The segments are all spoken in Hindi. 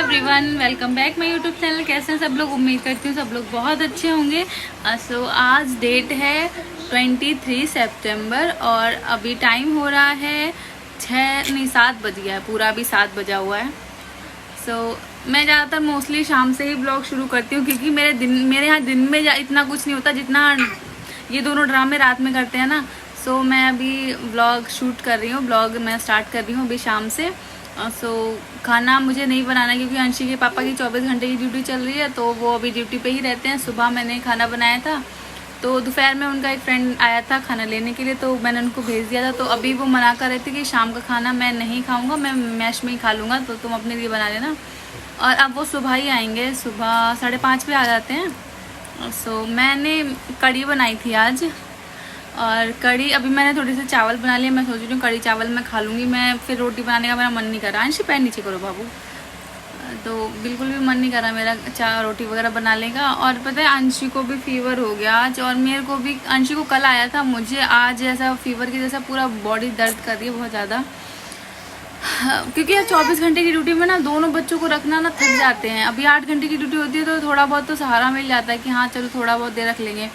Everyone, welcome back my YouTube channel. कैसे हैं सब लोग? उम्मीद करती हूँ सब लोग बहुत अच्छे होंगे। सो आज डेट है 23 सितंबर और अभी टाइम हो रहा है 7 बज गया है, पूरा अभी 7 बजा हुआ है। मैं ज़्यादातर मोस्टली शाम से ही ब्लॉग शुरू करती हूँ क्योंकि मेरे यहाँ दिन में इतना कुछ नहीं होता जितना ये दोनों ड्रामे रात में करते हैं ना। मैं अभी ब्लॉग शूट कर रही हूँ, ब्लॉग मैं स्टार्ट कर रही हूँ अभी शाम से। खाना मुझे नहीं बनाना क्योंकि अंशी के पापा की 24 घंटे की ड्यूटी चल रही है, तो वो अभी ड्यूटी पे ही रहते हैं। सुबह मैंने खाना बनाया था, तो दोपहर में उनका एक फ्रेंड आया था खाना लेने के लिए, तो मैंने उनको भेज दिया था। तो अभी वो मना कर रहे थे कि शाम का खाना मैं नहीं खाऊंगा, मैं मैश में ही खा लूँगा, तो तुम अपने लिए बना लेना। और अब वो सुबह ही आएंगे, सुबह 5:30 पे आ जाते हैं। मैंने कढ़ी बनाई थी आज, और कढ़ी अभी मैंने थोड़ी सी चावल बना लिया। मैं सोच रही हूँ कढ़ी चावल मैं खा लूँगी, मैं फिर रोटी बनाने का मेरा मन नहीं कर रहा। अंशी पैर नीचे करो बाबू। तो बिल्कुल भी मन नहीं कर रहा मेरा रोटी वगैरह बनाने का। और पता है अंशी को भी फीवर हो गया आज, और मेरे को भी। अंशी को कल आया था, मुझे आज ऐसा फीवर की जैसा पूरा बॉडी दर्द कर रही है बहुत ज़्यादा। क्योंकि यार 24 घंटे की ड्यूटी में ना दोनों बच्चों को रखना ना थक जाते हैं। अभी 8 घंटे की ड्यूटी होती है तो थोड़ा बहुत तो सहारा मिल जाता है कि हाँ चलो थोड़ा बहुत देर रख लेंगे।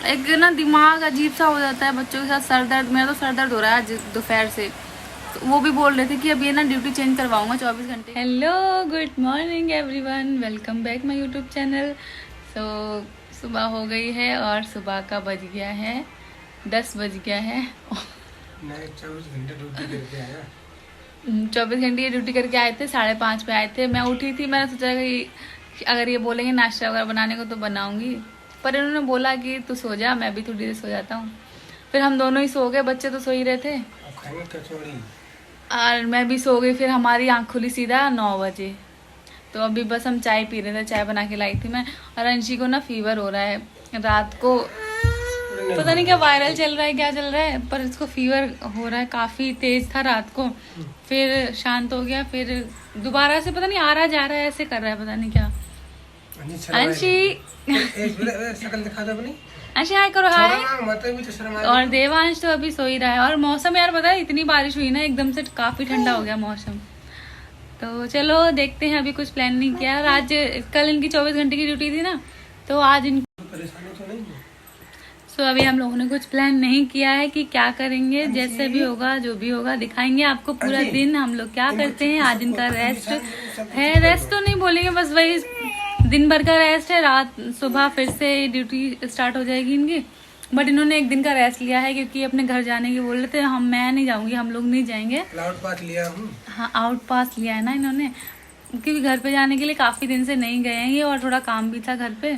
एक ना दिमाग अजीब सा हो जाता है बच्चों के साथ। सर दर्द, मेरा तो सर दर्द हो रहा है आज दोपहर से। तो वो भी बोल रहे थे कि अब ये ना ड्यूटी चेंज करवाऊंगा 24 घंटे। Hello, good morning everyone, welcome back my YouTube channel. सुबह हो गई है और सुबह का बज गया है 10 बज गया है। 24 घंटे ड्यूटी करके आया। 24 घंटे की ड्यूटी करके आए थे, 5:30 पे आए थे। मैं उठी थी, मैंने सोचा कि अगर ये बोलेंगे नाश्ता वगैरह बनाने को तो बनाऊंगी, पर इन्होंने बोला कि तू सो जा, मैं भी थोड़ी देर सो जाता हूँ। फिर हम दोनों ही सो गए, बच्चे तो सो ही रहे थे और मैं भी सो गई। फिर हमारी आँख खुली सीधा 9 बजे। तो अभी बस हम चाय पी रहे थे, चाय बना के लाई थी मैं। और अंशी को ना फीवर हो रहा है रात को, पता नहीं क्या वायरल चल रहा है, क्या चल रहा है, पर इसको फीवर हो रहा है। काफ़ी तेज था रात को, फिर शांत हो गया, फिर दोबारा से पता नहीं आ रहा जा रहा है, ऐसे कर रहा है, पता नहीं क्या। अंशी शकल दिखा दो अपनी। अंशी हाय करो, हाय। और देवांश तो अभी सो ही रहा है। और मौसम यार पता है इतनी बारिश हुई ना एकदम से, काफी ठंडा हो गया मौसम। तो चलो देखते हैं, अभी कुछ प्लान नहीं किया। आज कल इनकी 24 घंटे की ड्यूटी थी ना, तो आज इनकी परेशानी तो नहीं है। अभी हम लोगों ने कुछ प्लान नहीं किया है कि क्या करेंगे। जैसे भी होगा, जो भी होगा, दिखाएंगे आपको पूरा दिन हम लोग क्या करते हैं। आज इनका रेस्ट है, रेस्ट तो नहीं बोलेंगे, बस वही दिन भर का रेस्ट है। सुबह फिर से ड्यूटी स्टार्ट हो जाएगी इनकी, बट इन्होंने एक दिन का रेस्ट लिया है क्योंकि अपने घर जाने की बोल रहे थे। मैं नहीं जाऊंगी, हम लोग नहीं जाएंगे। आउट पास लिया हूँ। हाँ, आउट पास लिया है ना इन्होंने, क्योंकि घर पे जाने के लिए काफ़ी दिन से नहीं गए हैं ये, और थोड़ा काम भी था घर पे।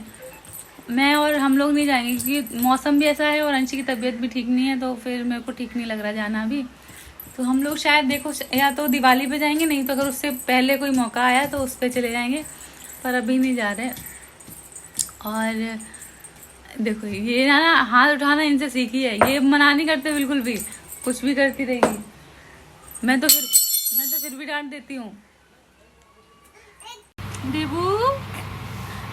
मैं और हम लोग नहीं जाएंगे क्योंकि मौसम भी ऐसा है और अंशी की तबीयत भी ठीक नहीं है, तो फिर मेरे को ठीक नहीं लग रहा जाना अभी। तो हम लोग शायद देखो या तो दिवाली पे जाएंगे, नहीं तो अगर उससे पहले कोई मौका आया तो उस पर चले जाएंगे, पर अभी नहीं जा रहे। और देखो ये ना हाथ उठाना इनसे सीखी है, ये मना नहीं करते बिल्कुल भी, कुछ भी करती रहेगी। मैं तो फिर भी डांट देती हूँ। देबू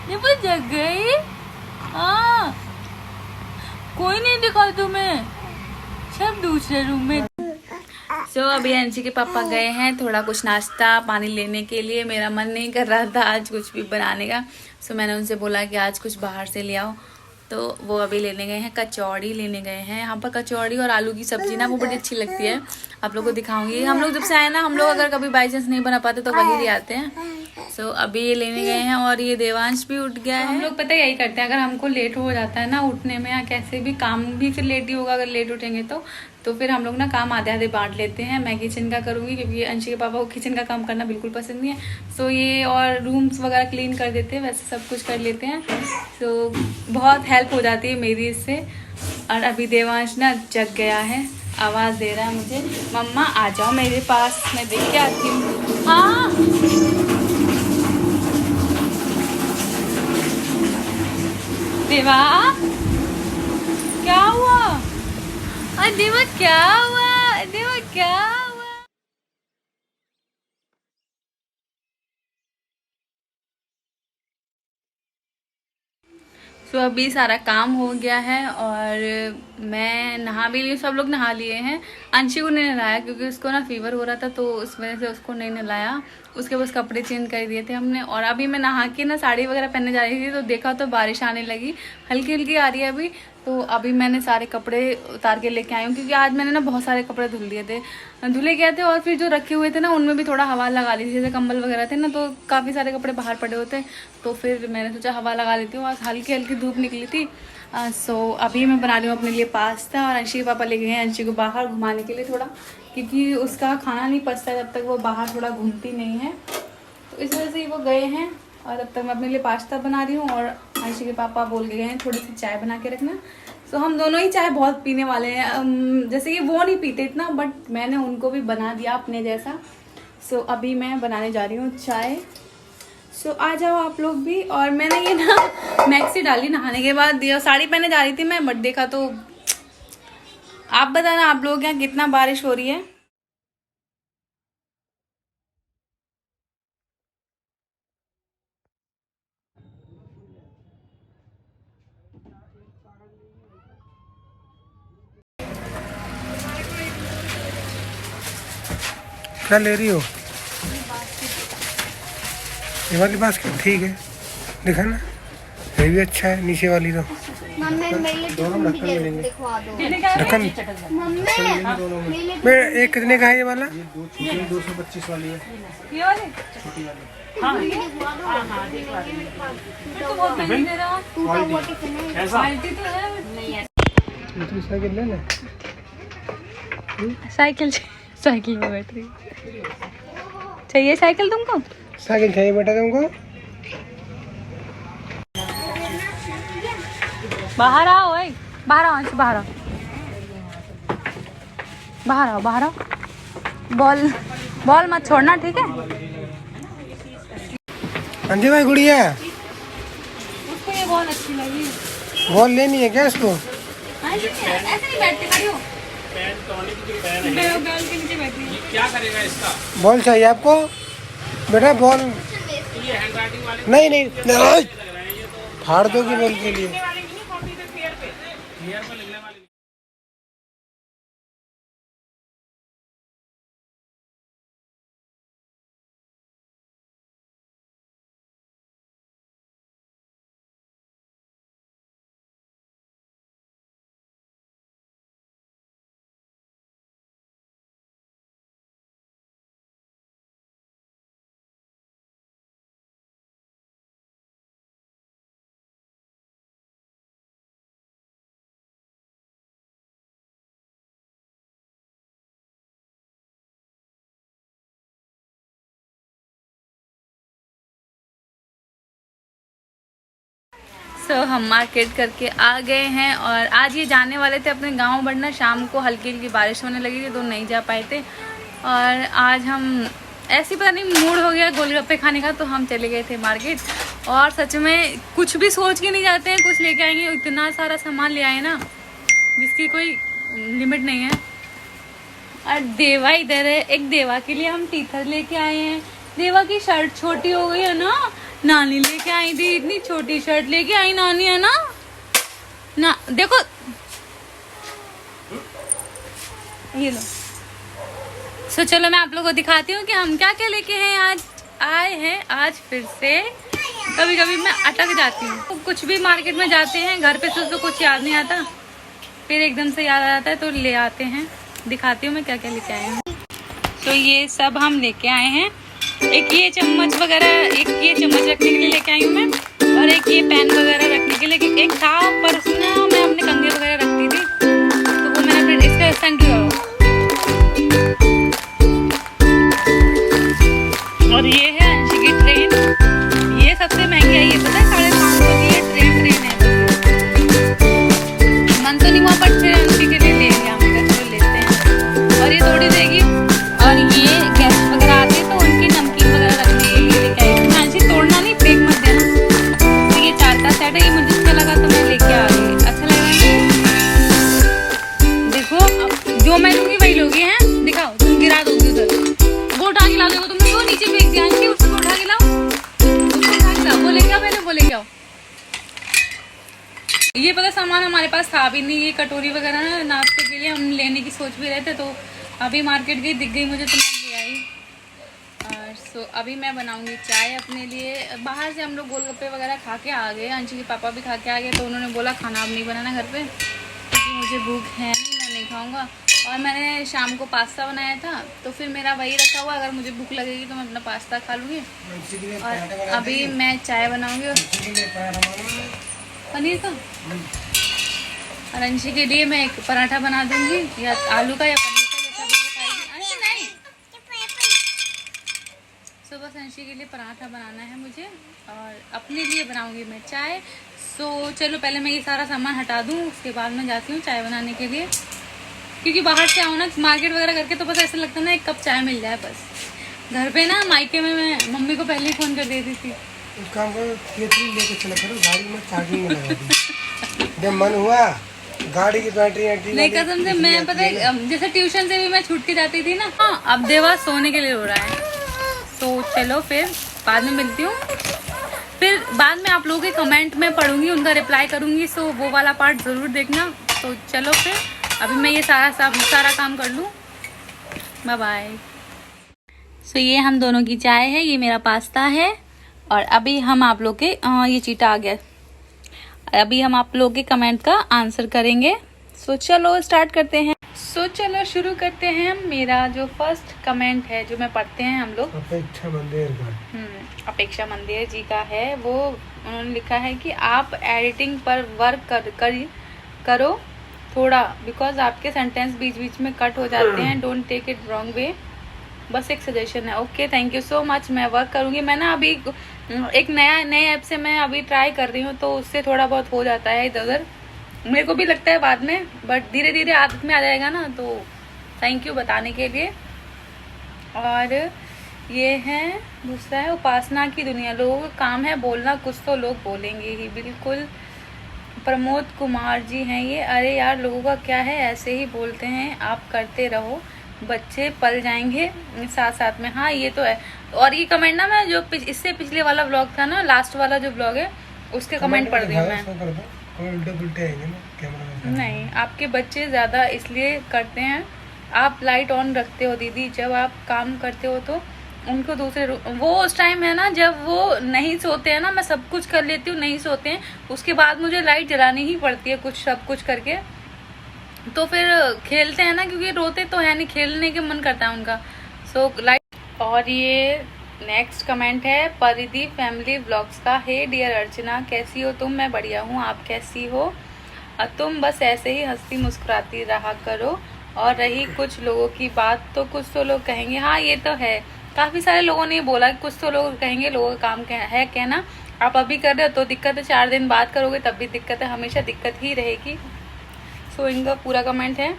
देबू जग गई। हाँ, कोई नहीं दिखा तुम्हें, सब दूसरे रूम में। अभी अंशी के पापा गए हैं थोड़ा कुछ नाश्ता पानी लेने के लिए। मेरा मन नहीं कर रहा था आज कुछ भी बनाने का, मैंने उनसे बोला कि आज कुछ बाहर से ले आओ, तो वो अभी लेने गए हैं, कचौड़ी लेने गए हैं। यहाँ पर कचौड़ी और आलू की सब्जी ना वो बड़ी अच्छी लगती है, आप लोग को दिखाऊंगी। हम लोग जब से आए ना, हम लोग अगर कभी बाई चांस नहीं बना पाते तो वही ले आते हैं। अभी ये लेने गए हैं, और ये देवांश भी उठ गया है। हम लोग पता है यही करते हैं, अगर हमको लेट हो जाता है ना उठने में या कैसे भी, काम भी फिर लेट ही होगा अगर लेट उठेंगे तो फिर हम लोग ना काम आधे आधे बांट लेते हैं। मैं किचन का करूँगी क्योंकि अंशी के पापा को किचन का काम करना बिल्कुल पसंद नहीं है। ये और रूम्स वगैरह क्लीन कर देते हैं, वैसे सब कुछ कर लेते हैं। बहुत हेल्प हो जाती है मेरी इससे। और अभी देवांश ना जग गया है, आवाज़ दे रहा है मुझे, मम्मा आ जाओ मेरे पास, मैं देख के आती हूँ। हाँ देवा, क्या हुआ? अरे देवा क्या हुआ? देवा क्या हुआ? सो अभी सारा काम हो गया है और मैं नहा भी ली हूँ, सब लोग नहा लिए हैं। अंशी को नहीं नहलाया क्योंकि उसको ना फीवर हो रहा था, तो उस वजह से उसको नहीं नहलाया। उसके बस कपड़े चेंज कर दिए थे हमने। और अभी मैं नहा के ना साड़ी वगैरह पहनने जा रही थी तो देखा तो बारिश आने लगी, हल्की हल्की आ रही है अभी। तो अभी मैंने सारे कपड़े उतार के लेके आई हूँ क्योंकि आज मैंने ना बहुत सारे कपड़े धुल दिए थे, धुले गए थे। और फिर जो रखे हुए थे ना उनमें भी थोड़ा हवा लगा ली थी, जैसे कंबल वगैरह थे ना, तो काफ़ी सारे कपड़े बाहर पड़े होते। तो फिर मैंने सोचा हवा लगा लेती हूँ, आज हल्की हल्की धूप निकली थी। सो अभी मैं बना रही हूँ अपने लिए पास्ता। और अंशी के पापा ले गए हैं अंशी को बाहर घुमाने के लिए थोड़ा, क्योंकि उसका खाना नहीं पचता जब तक वो बाहर थोड़ा घूमती नहीं है, तो इस वजह से वो गए हैं। और तब तक मैं अपने लिए पास्ता बना रही हूँ और अंशी के पापा बोल के गए हैं थोड़ी सी चाय बना के रखना। सो हम दोनों ही चाय बहुत पीने वाले हैं, जैसे कि वो नहीं पीते इतना, बट मैंने उनको भी बना दिया अपने जैसा। सो अभी मैं बनाने जा रही हूँ चाय। सो आ जाओ आप लोग भी। और मैंने ये ना मैक्सी डाली नहाने के बाद, साड़ी पहने जा रही थी मैं, बट देखा तो आप बताना आप लोग यहाँ कितना बारिश हो रही है। क्या ले रही हो? ये वाली बास्केट ठीक है, देखा ना, ये भी अच्छा है। नीचे वाली तो दोनों ढक्कन मिलेंगे, ढक्कन। मैं एक कितने का है ये वाला? 225 वाली है ये वाली छोटी वाली। दूसरी साइकिल ले ले। साइकिल में बैठ रही चाहिए साइकिल तुमको? साइकिल चाहिए बेटा तुमको? बाहर आओ, बाहर आओ, बाहर आओ, बाहर आओ, बाहर आओ। बॉल मत छोड़ना, ठीक है? अंजी भाई गुड़िया, उसको ये बॉल अच्छी लगी। बॉल लेनी है क्या इसको? ऐसे नहीं बैठते, खड़ी हो। बैल के नीचे बैठी है। क्या करेगा इसका? बॉल चाहिए आपको बेटा? बॉल नहीं फाड़ दोगी बॉल के लिए। हम मार्केट करके आ गए हैं और आज ये जाने वाले थे अपने गांव, बट ना शाम को हल्की हल्की बारिश होने लगी थी तो नहीं जा पाए थे। और आज हम ऐसी पता नहीं मूड हो गया गोलगप्पे खाने का, तो हम चले गए थे मार्केट। और सच में कुछ भी सोच के नहीं जाते हैं, कुछ लेके आएंगे, इतना सारा सामान ले आए ना जिसकी कोई लिमिट नहीं है। और देवा इधर है, एक देवा के लिए हम टीथर लेके आए हैं। देवा की शर्ट छोटी हो गई है ना, नानी लेके आई थी, इतनी छोटी शर्ट लेके आई नानी, है ना देखो ये लो। सो चलो मैं आप लोगों को दिखाती हूँ कि हम क्या क्या लेके हैं आज आए हैं। आज फिर से कभी कभी मैं अटक जाती हूँ, तो कुछ भी मार्केट में जाते हैं घर पे तो कुछ याद नहीं आता, फिर एकदम से याद आ जाता है तो ले आते हैं। दिखाती हूँ मैं क्या क्या लेके आए हैं। तो ये सब हम लेके आए हैं, एक ये चम्मच वगैरह, एक ये चम्मच रखने के लिए लेके आई हूँ मैं, और एक ये पैन वगैरह रखने के लिए। एक था पर उसमें मैं अपने कंघे वगैरह रखती थी तो वो मैंने अपने इसका सेंटर करो। और ये है अंशी की ट्रेन, ये सबसे महंगी है, ये पता है 550 की ये ट्रेन है। मन तो नहीं हुआ पर फिर अंशी के लिए ले लिया, हम चलो लेते हैं। और ये थोड़ी देगी। और ये गेस्ट वगैरह आते तो उनकी नमकीन वगैरह रखने के लिए लेके आई। अंशी तोड़ना नहीं, फेंक मत देना। तो ये 4 का सेट है, ये मुझे अच्छा लगा तो मैं लेके आ गई। अच्छा लग रहा है, देखो अब जो मैं लूंगी वही लोगी हैं। दिखाओ, तुम गिरा दोगी उधर, वो उठा के ला दोगे तुमने, वो नीचे फेंक दिया। उसको उठा के लाओ, उसको उठा के लाओ, वो लेके आओ, पहले वो लेके आओ। हमारे पास था भी नहीं ये कटोरी वगैरह ना नाश्ते के लिए, हम लेने की सोच भी रहे थे, तो अभी मार्केट गई दिख गई मुझे तो मैं ले आई। और सो अभी मैं बनाऊंगी चाय अपने लिए। बाहर से हम लोग गोलगप्पे वगैरह खा के आ गए, अंशी के पापा भी खा के आ गए, तो उन्होंने बोला खाना अब नहीं बनाना घर पे क्योंकि मुझे भूख है नहीं, मैं नहीं खाऊंगा। और मैंने शाम को पास्ता बनाया था तो फिर मेरा वही रखा हुआ, अगर मुझे भूख लगेगी तो मैं अपना पास्ता खा लूँगी। और अभी मैं चाय बनाऊँगी पनीर का, और अंशी के लिए मैं एक पराठा बना दूँगी, या आलू का या पनीर का, जैसा भी वो खाएगी। अंशी नहीं, सुबह संशी के लिए पराठा बनाना है मुझे, और अपने लिए बनाऊंगी मैं चाय। सो चलो पहले मैं ये सारा सामान हटा दूँ, उसके बाद मैं जाती हूँ चाय बनाने के लिए, क्योंकि बाहर से आओ ना मार्केट वगैरह करके तो बस ऐसा लगता है ना एक कप चाय मिल जाए बस। घर पे ना मायके में मैं मम्मी को पहले ही फ़ोन कर देती थी, एक काम करो केतली लेके चला करो, गाड़ी में चार्जिंग में लगा दी, जब मन हुआ गाड़ी की बैटरी नहीं कसम से मैं पता है जैसे ट्यूशन से भी मैं छूट के जाती थी ना। हाँ अब देवा सोने के लिए हो रहा है, तो चलो फिर बाद में मिलती हूँ। फिर बाद में आप लोगों के कमेंट में पढ़ूंगी, उनका रिप्लाई करूंगी, सो वो वाला पार्ट ज़रूर देखना। तो चलो फिर अभी मैं ये सारा काम कर लूँ। Bye bye. सो ये हम दोनों की चाय है, ये मेरा पास्ता है, और अभी हम आप लोग के ये चीटा आ गया, अभी हम आप लोग के कमेंट का आंसर करेंगे। सो चलो स्टार्ट करते हैं। सो चलो शुरू करते हैं। मेरा जो फर्स्ट कमेंट है जो मैं पढ़ते हैं हम लोग, अपेक्षा मंदिर का, अपेक्षा मंदिर जी का है। वो उन्होंने लिखा है कि आप एडिटिंग पर वर्क करो थोड़ा, बिकॉज आपके सेंटेंस बीच बीच में कट हो जाते हैं, don't take it wrong way, बस एक सजेशन है। Okay thank you so much, मैं वर्क करूँगी। मैं ना अभी एक नए ऐप से मैं अभी ट्राई कर रही हूँ, तो उससे थोड़ा बहुत हो जाता है इधर उधर, मेरे को भी लगता है बाद में, बट धीरे धीरे आदत में आ जाएगा ना। तो थैंक यू बताने के लिए। और ये है दूसरा है उपासना की दुनिया, लोगों का काम है बोलना, कुछ तो लोग बोलेंगे ही। बिल्कुल प्रमोद कुमार जी हैं ये। अरे यार लोगों का क्या है, ऐसे ही बोलते हैं, आप करते रहो, बच्चे पल जाएंगे साथ साथ में। हाँ ये तो है। और ये कमेंट ना मैं जो इससे पिछले वाला ब्लॉग था ना, लास्ट वाला जो ब्लॉग है उसके कमेंट पढ़ रही हूँ मैं। नहीं आपके बच्चे ज़्यादा इसलिए करते हैं, आप लाइट ऑन रखते हो दीदी, जब आप काम करते हो तो उनको दूसरे वो उस टाइम है ना जब वो नहीं सोते हैं ना, मैं सब कुछ कर लेती हूँ, नहीं सोते हैं, उसके बाद मुझे लाइट जलानी ही पड़ती है कुछ सब कुछ करके, तो फिर खेलते हैं ना, क्योंकि रोते तो है नहीं, खेलने के मन करता है उनका। So light. और ये नेक्स्ट कमेंट है परिधि फैमिली व्लॉग्स का। हे डियर अर्चना, कैसी हो तुम? मैं बढ़िया हूँ, आप कैसी हो? तुम बस ऐसे ही हंसती मुस्कुराती रहा करो, और रही कुछ लोगों की बात, तो कुछ तो लोग कहेंगे। हाँ ये तो है, काफ़ी सारे लोगों ने बोला कुछ तो लोग कहेंगे, लोगों का काम है कहना। आप अभी कर रहे हो तो दिक्कत है, 4 दिन बाद करोगे तब भी दिक्कत है, हमेशा दिक्कत ही रहेगी। सो इनका पूरा कमेंट है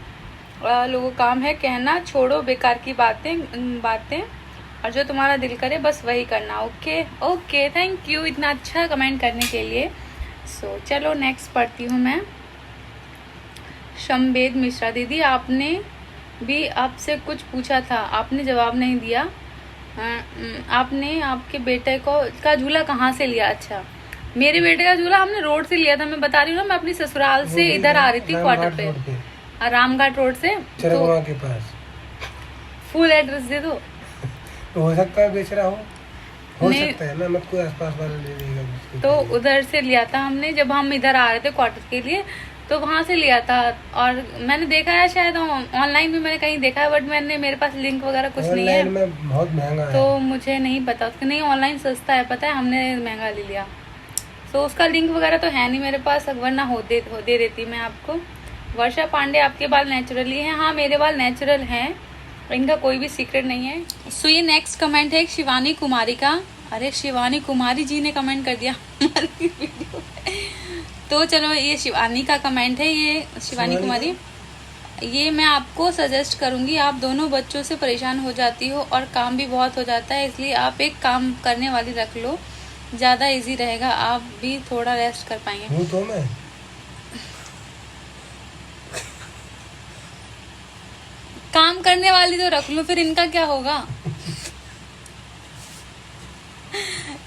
लोगों का काम है कहना, छोड़ो बेकार की बातें, और जो तुम्हारा दिल करे बस वही करना। ओके ओके थैंक यू इतना अच्छा कमेंट करने के लिए। सो चलो नेक्स्ट पढ़ती हूँ मैं। शमवेद मिश्रा, दीदी आपने भी आपसे कुछ पूछा था, आपने जवाब नहीं दिया। आपने आपके बेटे का झूला कहाँ से लिया? अच्छा मेरे बेटे का झूला हमने रोड से लिया था, मैं बता रही हूँ ना, मैं अपनी ससुराल से इधर आ रही थी क्वार्टर पे, रामघाट रोड से, तो के पास। फुल एड्रेस दे दो। हो सकता है बेच रहा हो सकता है ना, मत कोई आसपास वाला ले लेगा। तो उधर से लिया था हमने, जब हम इधर आ रहे थे क्वार्टर के लिए, तो वहाँ से लिया था। और मैंने देखा है शायद ऑनलाइन भी मैंने कहीं देखा है, बट मेरे पास लिंक वगैरह कुछ नहीं है, बहुत महंगा है, तो मुझे नहीं पता उसका। नहीं ऑनलाइन सस्ता है पता है, हमने महंगा ले लिया। तो उसका लिंक वगैरह तो है नहीं मेरे पास, वरना दे देती मैं आपको। वर्षा पांडे, आपके बाल नेचुरली हैं? हाँ मेरे बाल नेचुरल हैं, इनका कोई भी सीक्रेट नहीं है। सो ये नेक्स्ट कमेंट है शिवानी कुमारी का। अरे शिवानी कुमारी जी ने कमेंट कर दिया हमारी वीडियो। तो चलो ये शिवानी का कमेंट है, ये शिवानी कुमारी, ये मैं आपको सजेस्ट करूंगी, आप दोनों बच्चों से परेशान हो जाती हो और काम भी बहुत हो जाता है, इसलिए आप एक काम करने वाली रख लो, ज़्यादा इजी रहेगा, आप भी थोड़ा रेस्ट कर पाएंगे। हूँ तो मैं काम करने वाली तो रख लो, फिर इनका क्या होगा?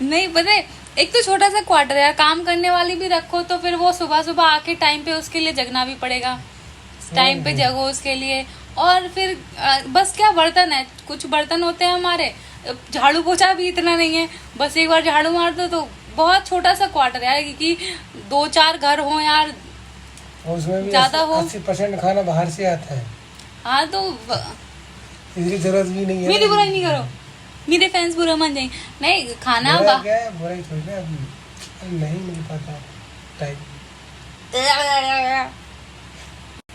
नहीं पता है एक तो छोटा सा क्वार्टर है, काम करने वाली भी रखो तो फिर वो सुबह सुबह आके टाइम पे उसके लिए जगना भी पड़ेगा, टाइम पे जगो उसके लिए। और फिर बस क्या बर्तन है, कुछ बर्तन होते हैं हमारे, झाड़ू पोछा भी इतना नहीं है, बस एक बार झाड़ू मार दो तो बहुत छोटा सा क्वार्टर यार, क्योंकि 2-4 घर हो यार, उसमें भी ज्यादा हो। 80% खाना बाहर से आता है। हाँ तो इसकी जरूरत भी नहीं है। मेरी बुराई नहीं करो, मेरे फैंस बुरा मान जाएंगे। नहीं खाना क्या है, बुराई थोड़ी ना, नहीं मिल पाता टाइम।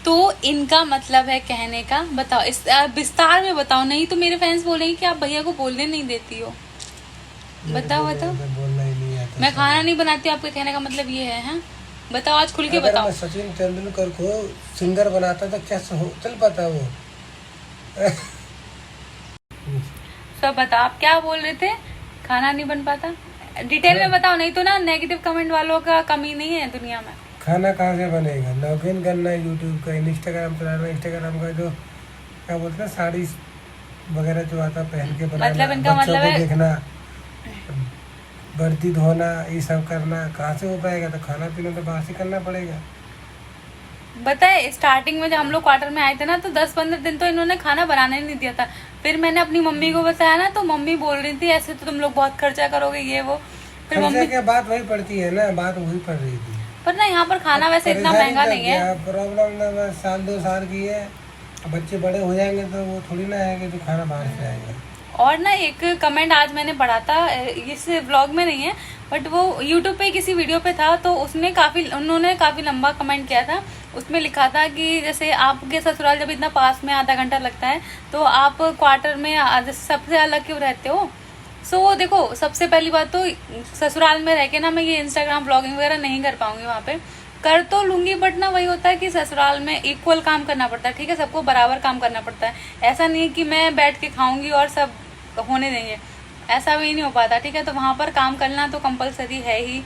तो इनका मतलब है कहने का, बताओ इस विस्तार में बताओ, नहीं तो मेरे फैंस बोलेंगे कि आप भैया को बोलने नहीं देती हो। बताओ बताओ। बोलना ही नहीं आता। मैं खाना नहीं बनाती, आपके कहने का मतलब ये है, हाँ? बताओ आज खुल के बताओ। सचिन तेंदुलकर को सुंदर बनाता तो क्या चल पाता वो। सब बताओ, आप क्या बोल रहे थे, खाना नहीं बन पाता, डिटेल में बताओ, नहीं तो ना नेगेटिव कमेंट वालों का कमी नहीं है दुनिया में। खाना कहाँ से बनेगा, लॉगिन करना है यूट्यूब का, इंस्टाग्राम चलाना, इंस्टाग्राम का जो क्या बोलते हैं साड़ी वगैरह जो आता पहन के बनाना, मतलब इनका बच्चों मतलब को है देखना, बर्ती धोना, ये सब करना, कहाँ से हो पाएगा, तो खाना पीना तो बाहर से करना पड़ेगा। बताए स्टार्टिंग में जब हम लोग क्वार्टर में आए थे ना, तो 10-15 दिन तो इन्होंने खाना बनाने नहीं दिया था। फिर मैंने अपनी मम्मी को बताया ना, तो मम्मी बोल रही थी ऐसे तो तुम लोग बहुत खर्चा करोगे ये वो। फिर मम्मी क्या बात वही पड़ती है ना, बात वही पड़ रही थी। पर ना यहाँ पर खाना वैसे इतना महंगा नहीं है। प्रॉब्लम 1-2 साल की है, बच्चे बड़े हो जाएंगे तो वो थोड़ी ना आएंगे जो खाना बाहर से आएगा। और ना एक कमेंट आज मैंने पढ़ा था, इस व्लॉग में नहीं है बट वो यूट्यूब पे किसी वीडियो पे था, तो उन्होंने काफी लंबा कमेंट किया था। उसमें लिखा था कि जैसे आपके ससुराल जब इतना पास में आधा घंटा लगता है, तो आप क्वार्टर में सबसे अलग क्यों रहते हो। सो देखो, सबसे पहली बात तो ससुराल में रह के ना मैं ये इंस्टाग्राम ब्लॉगिंग वगैरह नहीं कर पाऊंगी, वहाँ पे कर तो लूंगी बट ना वही होता है कि ससुराल में इक्वल काम करना पड़ता है, ठीक है, सबको बराबर काम करना पड़ता है। ऐसा नहीं है कि मैं बैठ के खाऊंगी और सब होने देंगे, ऐसा भी नहीं हो पाता, ठीक है। तो वहाँ पर काम करना तो कंपलसरी है ही,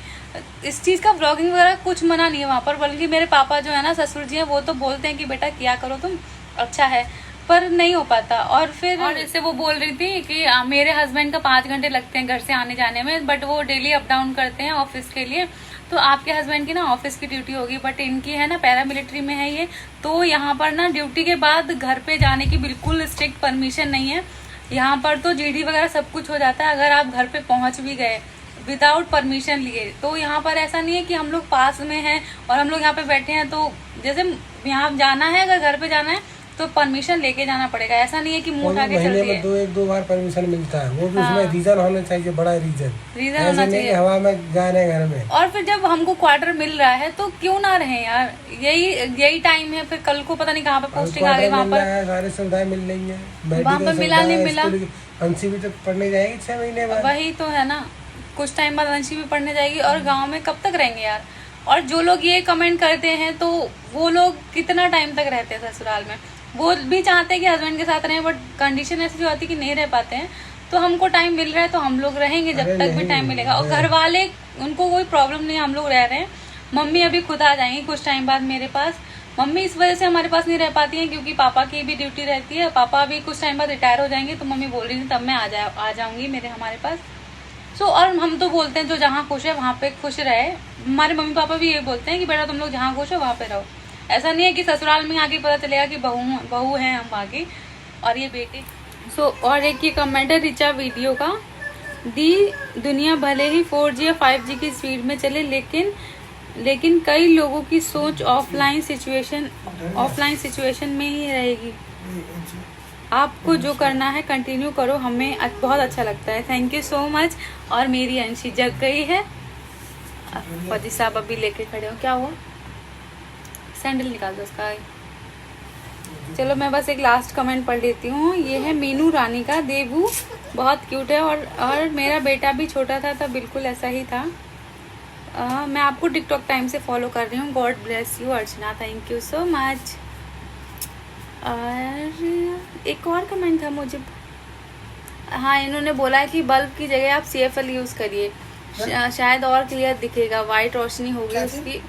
इस चीज़ का व्लॉगिंग वगैरह कुछ मना नहीं है वहाँ पर। बल्कि मेरे पापा जो है ना, ससुर जी हैं, वो तो बोलते हैं कि बेटा किया करो तुम, अच्छा है, पर नहीं हो पाता। और फिर और जैसे वो बोल रही थी कि मेरे हस्बैंड का 5 घंटे लगते हैं घर से आने जाने में, बट वो डेली अप डाउन करते हैं ऑफिस के लिए। तो आपके हस्बैंड की ना ऑफिस की ड्यूटी होगी, बट इनकी है ना पैरामिलिट्री में है ये, तो यहाँ पर ना ड्यूटी के बाद घर पे जाने की बिल्कुल स्ट्रिक्ट परमिशन नहीं है। यहाँ पर तो जीडी वगैरह सब कुछ हो जाता है, अगर आप घर पे पहुंच भी गए विदाउट परमिशन लिए। तो यहाँ पर ऐसा नहीं है कि हम लोग पास में हैं और हम लोग यहाँ पे बैठे हैं, तो जैसे यहाँ जाना है, अगर घर पे जाना है तो परमिशन लेके जाना पड़ेगा। ऐसा नहीं है कि मुंह उठा के चल दिए। महीने में 1-2 बार परमिशन मिलता है, वो भी उसमें रीजन होना चाहिए, बड़ा रीजन होना चाहिए, हवा में जाने घर में। और फिर जब हमको क्वार्टर मिल रहा है तो क्यों ना रहे यार, यही टाइम है। फिर कल को पता नहीं कहाँ पे पोस्टिंग आ गई, वहाँ पर सारी सुविधाएं मिल रही है, वहाँ पर मिला नहीं मिला। अंशी भी तो पढ़ने जाएगी 6 महीने बाद, वही तो है ना, कुछ टाइम बाद अंशी भी पढ़ने जाएगी, और गाँव में कब तक रहेंगे यार। और जो लोग ये कमेंट करते हैं तो वो लोग कितना टाइम तक रहते हैं ससुराल में, वो भी चाहते हैं कि हस्बैंड के साथ रहें, बट कंडीशन ऐसी जो आती है कि नहीं रह पाते हैं। तो हमको टाइम मिल रहा है तो हम लोग रहेंगे जब तक भी टाइम मिलेगा। और घर वाले, उनको कोई प्रॉब्लम नहीं, हम लोग रह रहे हैं। मम्मी अभी खुद आ जाएंगी कुछ टाइम बाद मेरे पास। मम्मी इस वजह से हमारे पास नहीं रह पाती हैं क्योंकि पापा की भी ड्यूटी रहती है, पापा अभी कुछ टाइम बाद रिटायर हो जाएंगे, तो मम्मी बोल रही थी तब मैं आ जाऊंगी हमारे पास। सो और हम तो बोलते हैं जो जहाँ खुश है वहाँ पे खुश रहे। हमारे मम्मी पापा भी ये बोलते हैं कि बेटा तुम लोग जहाँ खुश हो वहाँ पे रहो। ऐसा नहीं है कि ससुराल में आके पता चलेगा कि बहू हैं हम आगे और ये बेटे। और एक ये कमेंट है रिचा वीडियो का, दी दुनिया भले ही 4G या 5G की स्पीड में चले, लेकिन कई लोगों की सोच ऑफलाइन सिचुएशन में ही रहेगी। आपको जो करना है कंटिन्यू करो, हमें बहुत अच्छा लगता है। Thank you so much. और मेरी अंशी जग गई है, फौजी साहब अभी लेके खड़े हो, क्या हुआ, सैंडल निकाल दो उसका। चलो मैं बस एक लास्ट कमेंट पढ़ लेती हूँ। ये है मीनू रानी का, देबू बहुत क्यूट है और मेरा बेटा भी छोटा था तब बिल्कुल ऐसा ही था। मैं आपको टिकटॉक टाइम से फॉलो कर रही हूँ। God bless you Archana, thank you so much. और एक और कमेंट था मुझे, हाँ इन्होंने बोला है कि बल्ब की जगह आप CFL यूज़ करिए, शायद और क्लियर दिखेगा, वाइट रोशनी होगी उसकी।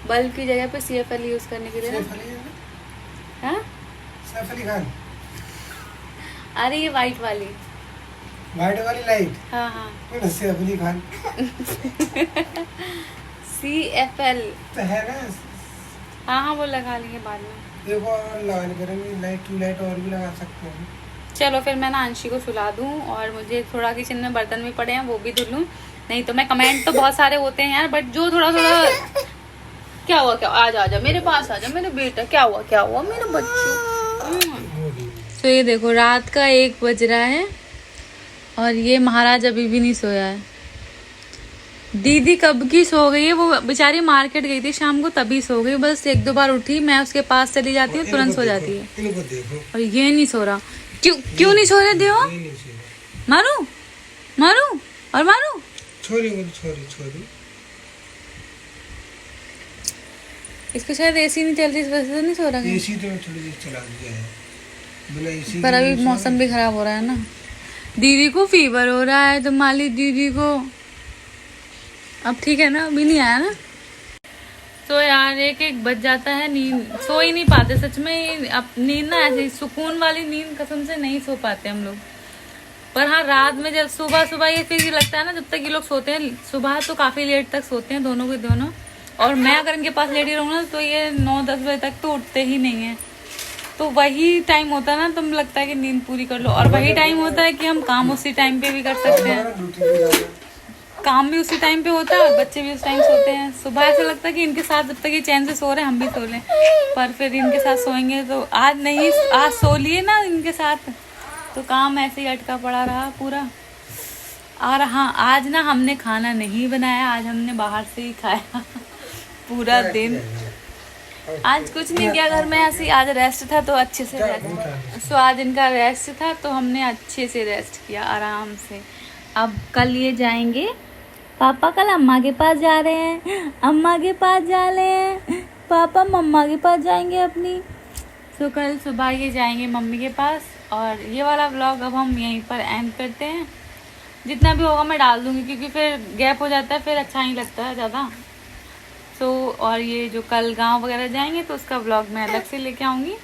बल्ब की जगह पे CFL यूज़ करने के लिए। हाँ अरे ये वाइट वाली वाइट वाली लाइट। हाँ हाँ उससे अपनी खान CFL तो है ना। हाँ हाँ वो लगा लेंगे बाद में। देखो और लगाने करेंगे लाइट, टू लाइट और भी लगा सकते हैं। चलो फिर मैं ना अंशी को सुला दूँ और मुझे थोड़ा किचन में बर्तन भी पड़े हैं वो भी धुल लूँ। नहीं तो मैं कमेंट तो बहुत सारे होते हैं यार, बट जो थोड़ा थोड़ा क्या हुआ क्या, आजा मेरे पास आजा मेरे बेटा, क्या हुआ मेरे बच्चों। तो ये देखो रात का 1 बज रहा है और ये महाराज अभी भी नहीं सोया है। दीदी कब की सो गई है, वो बेचारी मार्केट गई थी शाम को तभी सो गई, बस 1-2 बार उठी, मैं उसके पास चली जाती हूँ तुरंत सो जाती है। इनको देखो और ये नहीं सो रहा। क्यों नहीं सो रहे देवा? मारू। छोरी। इसको शायद एसी नहीं चल रही, इस वजह से नहीं सो रहा। एसी तो थोड़ी देर चला दिया है, बिना एसी पर अभी मौसम भी खराब हो रहा है ना। दीदी को फीवर हो रहा है, तो माली दीदी को अब ठीक है ना, अभी नहीं आया ना। तो यार 1-1 बज जाता है, नींद सो ही नहीं पाते सच में। अब नींद ना ऐसी सुकून वाली नींद कसम से नहीं सो पाते हम लोग। पर हाँ रात में जब सुबह ये फिर ये लगता है ना, जब तक ये लोग सोते हैं सुबह तो काफी लेट तक सोते हैं दोनों के दोनों, और मैं अगर इनके पास लेटी रहूँ ना तो ये 9-10 बजे तक तो उठते ही नहीं है। तो वही टाइम होता है ना, तुम लगता है कि नींद पूरी कर लो, और वही टाइम होता है कि हम काम उसी टाइम पे भी कर सकते हैं। काम भी उसी टाइम पे होता है और बच्चे भी उस टाइम सोते हैं। सुबह ऐसा लगता है कि इनके साथ जब तक ये चैन से सो रहे हैं हम भी सो लें, पर फिर इनके साथ सोएंगे तो आज सो लिए ना इनके साथ तो काम ऐसे ही अटका पड़ा रहा पूरा। और हाँ आज ना हमने खाना नहीं बनाया, आज हमने बाहर से ही खाया पूरा दिन। आज कुछ नहीं किया घर में, ऐसे आज रेस्ट था तो अच्छे से रेस्ट, सो आज इनका रेस्ट था तो हमने अच्छे से रेस्ट किया आराम से। अब कल ये जाएंगे, पापा कल अम्मा के पास जा रहे हैं, अम्मा के पास जा रहे हैं, पापा मम्मा के पास जाएंगे अपनी। सो कल सुबह ये जाएंगे मम्मी के पास। और ये वाला व्लॉग अब हम यहीं पर एंड करते हैं, जितना भी होगा मैं डाल दूंगी क्योंकि फिर गैप हो जाता है, फिर अच्छा नहीं लगता है ज़्यादा। सो और ये जो कल गांव वगैरह जाएंगे तो उसका व्लॉग मैं अलग से लेके आऊँगी।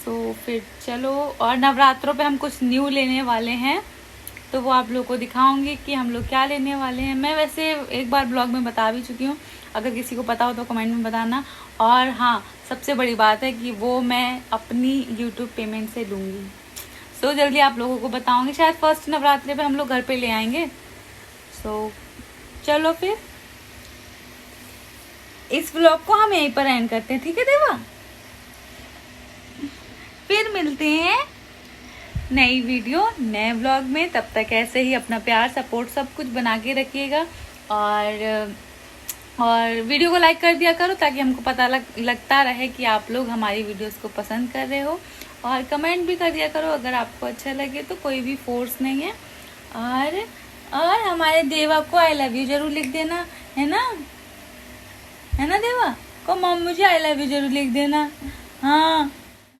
सो फिर चलो, और नवरात्रों पे हम कुछ न्यू लेने वाले हैं तो वो आप लोग को दिखाऊंगी कि हम लोग क्या लेने वाले हैं। मैं वैसे एक बार ब्लॉग में बता भी चुकी हूँ, अगर किसी को पता हो तो कमेंट में बताना। और हाँ सबसे बड़ी बात है कि वो मैं अपनी YouTube पेमेंट से लूँगी। सो जल्दी आप लोगों को बताऊंगी, शायद फर्स्ट नवरात्रि पे हम लोग घर पे ले आएंगे। सो चलो फिर इस व्लॉग को हम यहीं पर एंड करते हैं, ठीक है देवा? फिर मिलते हैं नई वीडियो नए व्लॉग में, तब तक ऐसे ही अपना प्यार सपोर्ट सब कुछ बना के रखिएगा। और वीडियो को लाइक कर दिया करो ताकि हमको पता लगता रहे कि आप लोग हमारी वीडियोस को पसंद कर रहे हो। और कमेंट भी कर दिया करो अगर आपको अच्छा लगे तो, कोई भी फोर्स नहीं है। और हमारे देवा को आई लव यू जरूर लिख देना, है ना देवा को? मम्मी मुझे आई लव यू जरूर लिख देना। हाँ